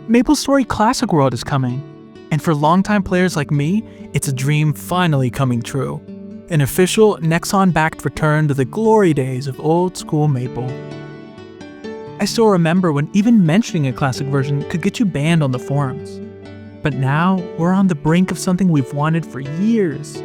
MapleStory Classic World is coming, and for longtime players like me, it's a dream finally coming true. An official, Nexon-backed return to the glory days of Old School Maple. I still remember when even mentioning a classic version could get you banned on the forums. But now, we're on the brink of something we've wanted for years.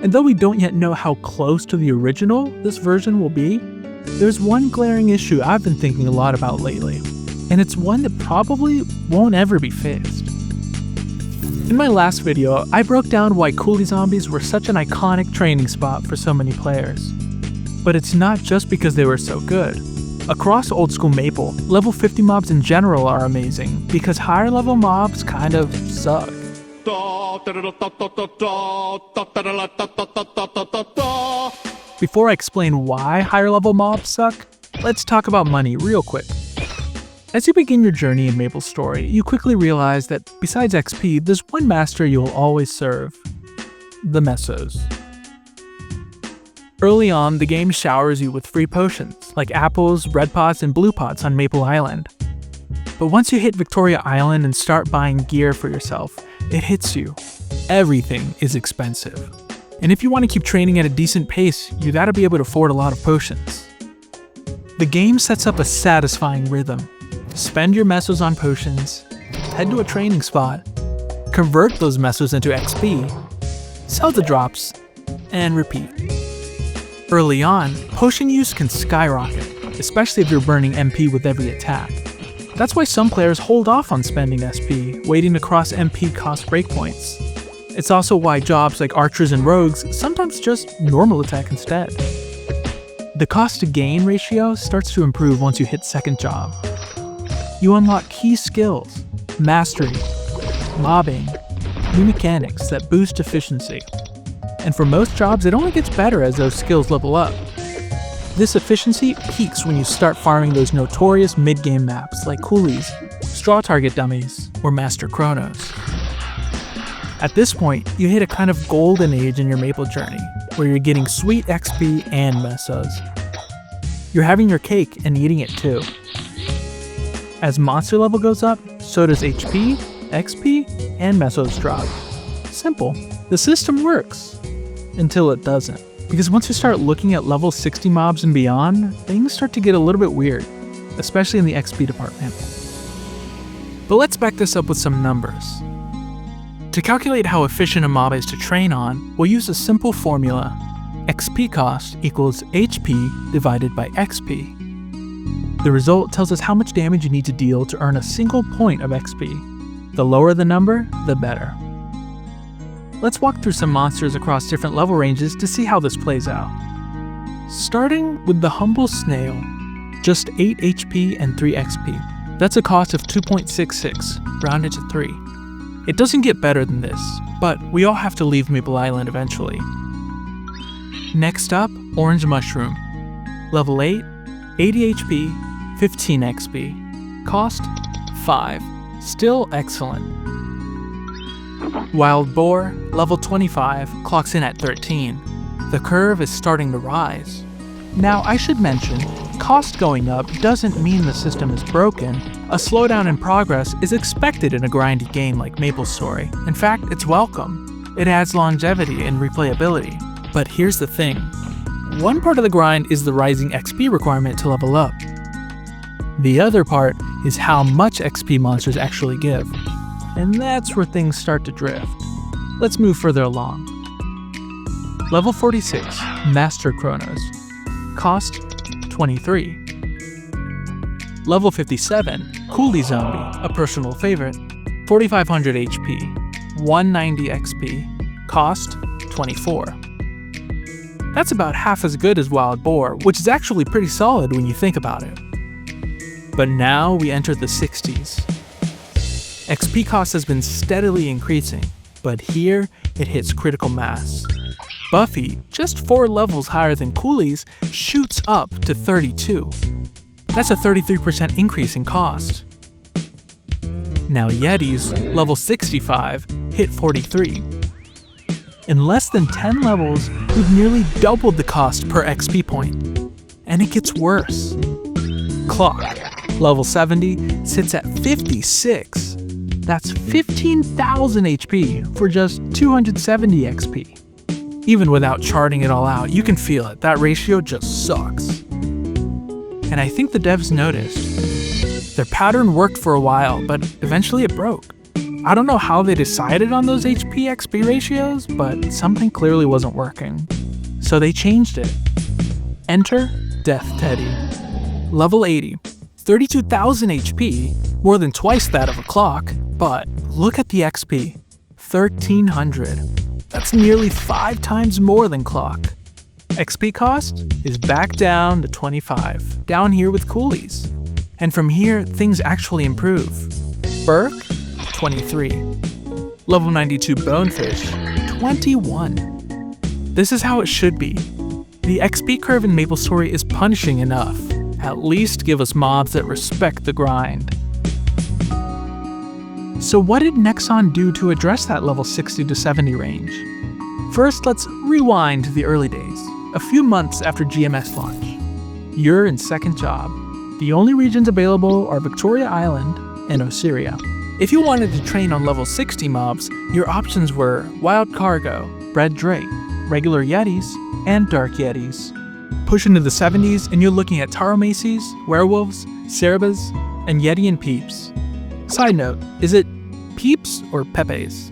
And though we don't yet know how close to the original this version will be, there's one glaring issue I've been thinking a lot about lately. And it's one that probably won't ever be fixed. In my last video, I broke down why coolie zombies were such an iconic training spot for so many players. But it's not just because they were so good. Across Old School Maple, level 50 mobs in general are amazing, because higher level mobs kind of suck. Before I explain why higher level mobs suck, let's talk about money real quick. As you begin your journey in MapleStory, you quickly realize that besides XP, there's one master you'll always serve: the mesos. Early on, the game showers you with free potions, like apples, red pots, and blue pots on Maple Island. But once you hit Victoria Island and start buying gear for yourself, it hits you. Everything is expensive. And if you want to keep training at a decent pace, you gotta be able to afford a lot of potions. The game sets up a satisfying rhythm. Spend your mesos on potions, head to a training spot, convert those mesos into XP, sell the drops, and repeat. Early on, potion use can skyrocket, especially if you're burning MP with every attack. That's why some players hold off on spending SP, waiting to cross MP cost breakpoints. It's also why jobs like archers and rogues sometimes just normal attack instead. The cost to gain ratio starts to improve once you hit second job. You unlock key skills, mastery, mobbing, new mechanics that boost efficiency. And for most jobs, it only gets better as those skills level up. This efficiency peaks when you start farming those notorious mid-game maps like Coolies, Straw Target Dummies, or Master Chronos. At this point, you hit a kind of golden age in your Maple journey, where you're getting sweet XP and mesos. You're having your cake and eating it too. As monster level goes up, so does HP, XP, and mesos drop. Simple. The system works. Until it doesn't. Because once you start looking at level 60 mobs and beyond, things start to get a little bit weird, especially in the XP department. But let's back this up with some numbers. To calculate how efficient a mob is to train on, we'll use a simple formula. XP cost equals HP divided by XP. The result tells us how much damage you need to deal to earn a single point of XP. The lower the number, the better. Let's walk through some monsters across different level ranges to see how this plays out. Starting with the humble snail, just 8 HP and 3 XP. That's a cost of 2.66, rounded to 3. It doesn't get better than this, but we all have to leave Maple Island eventually. Next up, Orange Mushroom. Level 8, 80 HP, 15 XP. Cost, 5. Still excellent. Wild Boar, level 25, clocks in at 13. The curve is starting to rise. Now, I should mention, cost going up doesn't mean the system is broken. A slowdown in progress is expected in a grindy game like MapleStory. In fact, it's welcome. It adds longevity and replayability. But here's the thing. One part of the grind is the rising XP requirement to level up. The other part is how much XP monsters actually give. And that's where things start to drift. Let's move further along. Level 46, Master Chronos. Cost, 23. Level 57, Coolie Zombie, a personal favorite. 4500 HP, 190 XP. Cost, 24. That's about half as good as Wild Boar, which is actually pretty solid when you think about it. But now we enter the 60s. XP cost has been steadily increasing, but here it hits critical mass. Buffy, just 4 levels higher than Coolies, shoots up to 32. That's a 33% increase in cost. Now Yetis, level 65, hit 43. In less than 10 levels, we've nearly doubled the cost per XP point. And it gets worse. Clock, Level 70 sits at 56. That's 15,000 HP for just 270 XP. Even without charting it all out, you can feel it. That ratio just sucks. And I think the devs noticed. Their pattern worked for a while, but eventually it broke. I don't know how they decided on those HP XP ratios, but something clearly wasn't working. So they changed it. Enter Death Teddy. Level 80, 32,000 HP, more than twice that of a clock, but look at the XP, 1,300. That's nearly 5 times more than clock. XP cost is back down to 25, down here with coolies. And from here, things actually improve. Burke, 23. Level 92 Bonefish, 21. This is how it should be. The XP curve in MapleStory is punishing enough. At least give us mobs that respect the grind. So what did Nexon do to address that level 60 to 70 range? First, let's rewind to the early days, a few months after GMS launch. You're in second job. The only regions available are Victoria Island and Osiria. If you wanted to train on level 60 mobs, your options were Wild Cargo, Red Drake, regular Yetis, and Dark Yetis. Push into the 70s and you're looking at Taromaces, Werewolves, Cerebas, and Yeti and Peeps. Side note, is it Peeps or Pepes?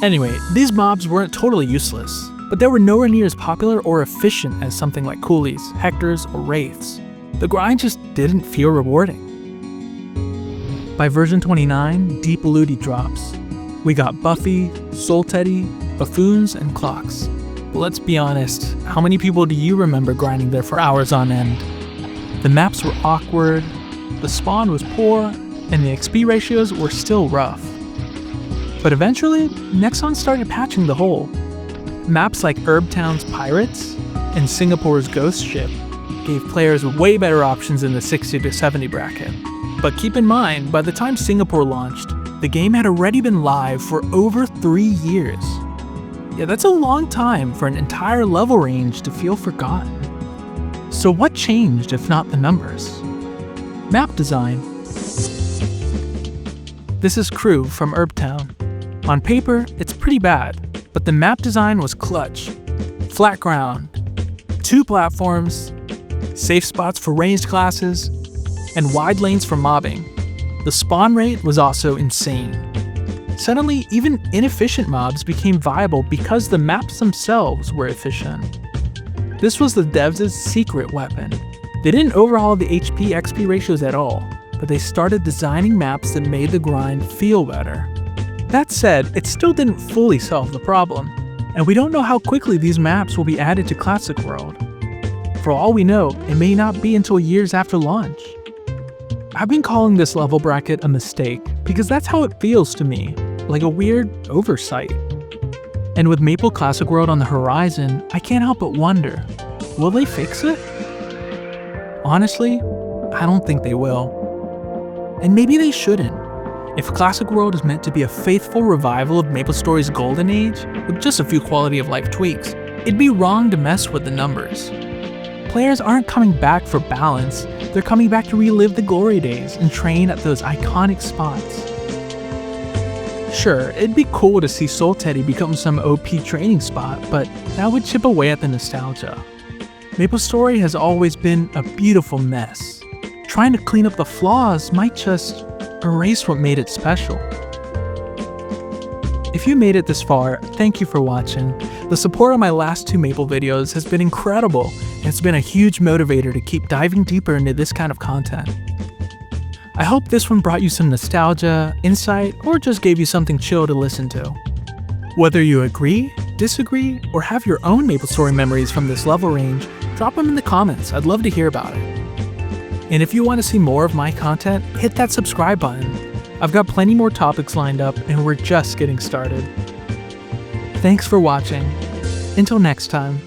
Anyway, these mobs weren't totally useless, but they were nowhere near as popular or efficient as something like Coolies, Hectors, or Wraiths. The grind just didn't feel rewarding. By version 29, deep looty drops. We got Buffy, Soul Teddy, Buffoons, and Clocks. But let's be honest, how many people do you remember grinding there for hours on end? The maps were awkward, the spawn was poor, and the XP ratios were still rough. But eventually, Nexon started patching the hole. Maps like Herbtown's Pirates and Singapore's Ghost Ship gave players way better options in the 60 to 70 bracket. But keep in mind, by the time Singapore launched, the game had already been live for over 3 years. Yeah, that's a long time for an entire level range to feel forgotten. So what changed if not the numbers? Map design. This is Crew from Herbtown. On paper, it's pretty bad, but the map design was clutch. Flat ground, 2 platforms, safe spots for ranged classes, and wide lanes for mobbing. The spawn rate was also insane. Suddenly, even inefficient mobs became viable because the maps themselves were efficient. This was the devs' secret weapon. They didn't overhaul the HP XP ratios at all, but they started designing maps that made the grind feel better. That said, it still didn't fully solve the problem, and we don't know how quickly these maps will be added to Classic World. For all we know, it may not be until years after launch. I've been calling this level bracket a mistake because that's how it feels to me, like a weird oversight. And with Maple Classic World on the horizon, I can't help but wonder, will they fix it? Honestly, I don't think they will. And maybe they shouldn't. If Classic World is meant to be a faithful revival of MapleStory's golden age, with just a few quality of life tweaks, it'd be wrong to mess with the numbers. Players aren't coming back for balance, they're coming back to relive the glory days and train at those iconic spots. Sure, it'd be cool to see Soul Teddy become some OP training spot, but that would chip away at the nostalgia. MapleStory has always been a beautiful mess. Trying to clean up the flaws might just erase what made it special. If you made it this far, thank you for watching. The support on my last 2 Maple videos has been incredible, and it's been a huge motivator to keep diving deeper into this kind of content. I hope this one brought you some nostalgia, insight, or just gave you something chill to listen to. Whether you agree, disagree, or have your own MapleStory memories from this level range, drop them in the comments, I'd love to hear about it. And if you want to see more of my content, hit that subscribe button. I've got plenty more topics lined up and we're just getting started. Thanks for watching. Until next time.